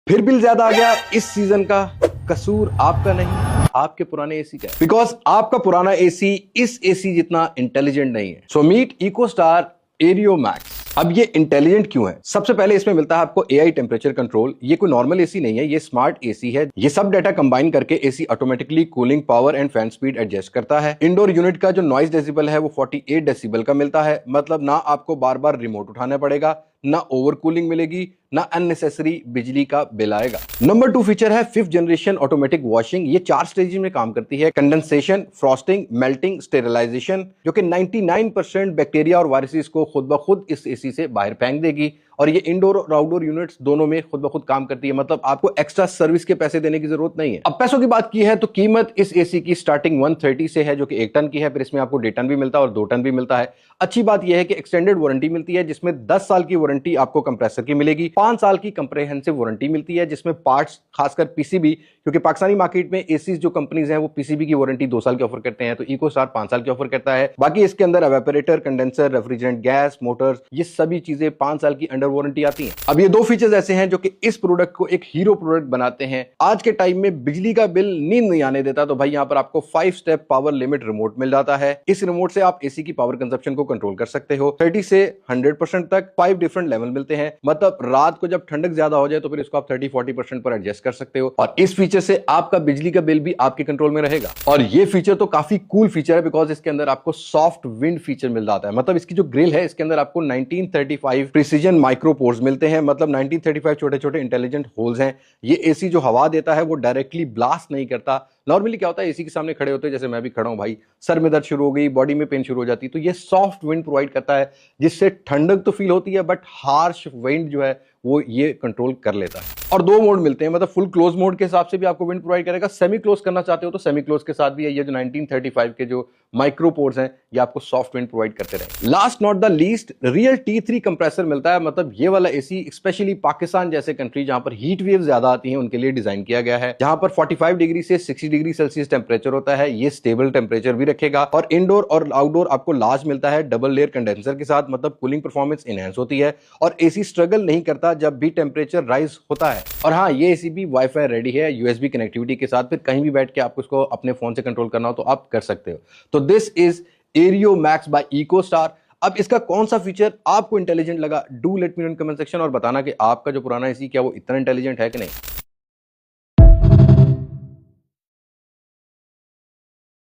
फिर बिल ज्यादा आ गया इस सीजन का। कसूर आपका नहीं, आपके पुराने एसी का है। बिकॉज आपका पुराना एसी इस एसी जितना इंटेलिजेंट नहीं है। सो मीट इकोस्टार एरियो मैक्स। अब ये इंटेलिजेंट क्यों है? सबसे पहले इसमें मिलता है आपको एआई टेम्परेचर कंट्रोल। ये कोई नॉर्मल एसी नहीं है, ये स्मार्ट एसी है। ये सब डाटा कंबाइन करके AC automatically cooling, power and fan speed adjust करता है। इंडोर यूनिट का जो नॉइज डेसिबल है वो 48 डेसिबल का मिलता है। मतलब ना आपको बार बार रिमोट उठाना पड़ेगा, ना ओवर कूलिंग मिलेगी, ना अननेसेसरी बिजली का बिल आएगा। नंबर 2 फीचर है 5th जनरेशन ऑटोमेटिक वॉशिंग। ये 4 स्टेज में काम करती है। कंडेंसेशन, फ्रॉस्टिंग, मेल्टिंग, स्टेरिलाइजेशन, जो कि 99% बैक्टीरिया और वायरसेस को खुद ब खुद इस एसी से बाहर फेंक देगी। और ये इंडोर और आउटडोर यूनिट्स दोनों में खुद ब खुद काम करती है। मतलब आपको एक्स्ट्रा सर्विस के पैसे देने की जरूरत नहीं है। अब पैसों की बात की है तो कीमत इस एसी की स्टार्टिंग 130 से है, जो कि 1 टन की है। फिर इसमें आपको 1.5 टन भी मिलता है और 2 टन भी मिलता है। अच्छी बात यह है कि एक्सटेंडेड वारंटी मिलती है, जिसमें 10 साल की वारंटी आपको कंप्रेसर की मिलेगी, 5 साल की कंप्रेहेंसिव वारंटी मिलती है, जिसमें पार्ट्स खासकर पीसीबी, क्योंकि पाकिस्तानी मार्केट में एसी जो कंपनीज हैं वो पीसीबी की वारंटी 2 साल की ऑफर करते हैं, तो इकोस्टार 5 साल की ऑफर करता है। बाकी इसके अंदर evaporator, condenser, refrigerant gas, Motors, ये सभी चीजें 5 साल की अंडर वारंटी आती हैं। अब ये 2 फीचर्स ऐसे हैं जो कि इस प्रोडक्ट को एक हीरो प्रोडक्ट बनाते हैं। आज के टाइम में बिजली का बिल नींद नहीं आने देता, तो भाई यहाँ पर आपको 5 स्टेप पावर लिमिट रिमोट मिल जाता है। इस रिमोट से आप एसी की पावर कंजप्शन को कंट्रोल कर सकते हो। 30 से 100% तक 5 डिफरेंट लेवल मिलते हैं। मतलब रात को जब ठंडक ज्यादा हो जाए तो फिर इसको आप 30-40% पर एडजस्ट कर सकते हो। और इस फीचर से आपका बिजली का बिल भी आपके कंट्रोल में रहेगा। और ये फीचर तो काफी कूल फीचर है, बिकॉज इसके अंदर आपको सॉफ्ट विंड फीचर मिल जाता है। मतलब इसकी जो ग्रिल है इसके अंदर आपको 1935 प्रिसीजन माइक्रोपोर्स मिलते हैं। मतलब 1935 छोटे छोटे इंटेलिजेंट होल्स हैं। ये एसी जो हवा देता है वो डायरेक्टली ब्लास्ट नहीं करता। नॉर्मली क्या होता है, एसी के सामने खड़े होते हैं, जैसे मैं भी खड़ा हूं भाई, सर में दर्द शुरू हो गई, बॉडी में पेन शुरू हो जाती है, तो ये सॉफ्ट विंड प्रोवाइड करता है, जिससे ठंडक तो फील होती है, बट हार्श विंड जो है वो ये कंट्रोल कर लेता है। और 2 मोड मिलते हैं। मतलब फुल क्लोज मोड के हिसाब से भी आपको विंड प्रोवाइड करेगा। सेमी क्लोज करना चाहते हो तो सेमी क्लोज के साथ भी है। ये जो 1935 के जो माइक्रोपोर्स हैं ये आपको सॉफ्ट विंड प्रोवाइड करते रहे। Last not the least, real T3 compressor मिलता है। मतलब ये वाला एसी स्पेशली पाकिस्तान जैसे कंट्री जहां पर हीट वेव ज्यादा आती है उनके लिए डिजाइन किया गया है। जहां पर 45 डिग्री से 60 डिग्री सेल्सियस टेम्परेचर होता है, ये स्टेबल टेम्परेचर भी रखेगा। और इंडोर और आउटडोर आपको लार्ज मिलता है डबल लेयर कंडेंसर के साथ। मतलब कूलिंग परफॉर्मेंस इनहेंस होती है और एसी स्ट्रगल नहीं करता जब भी टेम्परेचर राइज होता है। और हाँ, ये एसी भी वाईफाई रेडी है, यूएसबी कनेक्टिविटी के साथ। फिर कहीं भी बैठ के आपको इसको अपने फोन से कंट्रोल करना हो तो आप कर सकते हो। तो दिस इज एरियो मैक्स बाय इकोस्टार। अब इसका कौन सा फीचर आपको इंटेलिजेंट लगा? Do let me know in comment section और बताना कि आपका जो पुराना एसी क्या वो इतना इंटेलिजेंट है कि नहीं।